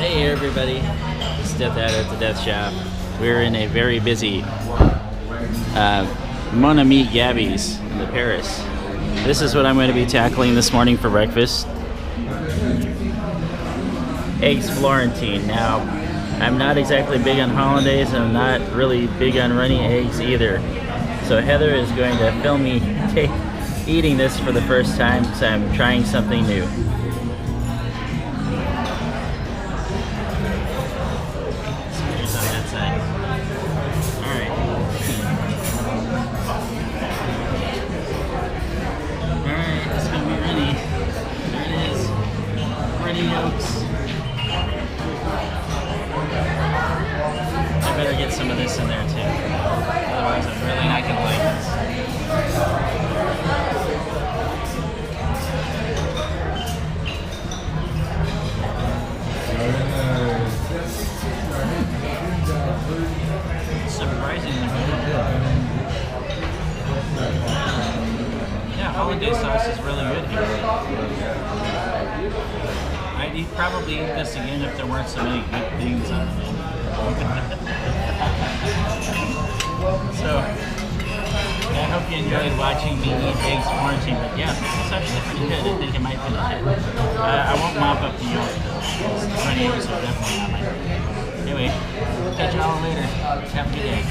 Hey everybody, it's dethaddr at the Death Shop. We're in a very busy Mon Ami Gabi's in the Paris. This is what I'm going to be tackling this morning for breakfast. Eggs Florentine. Now, I'm not exactly big on hollandaise and I'm not really big on runny eggs either. So Heather is going to film me eating this for the first time because I'm trying something new. Yolks. I better get some of this in there too. Otherwise I'm really not going to like this. Surprisingly really good. Yeah, hollandaise sauce is really good here. I'd probably eat this again if there weren't so many good things on the menu. So, I hope you enjoyed watching me eat Eggs Florentine, but yeah, it's actually pretty good. I think I might finish it. I won't mop up the yolk though. The runny yolks are definitely not my favorite. Anyway, catch you all later. Have a good day.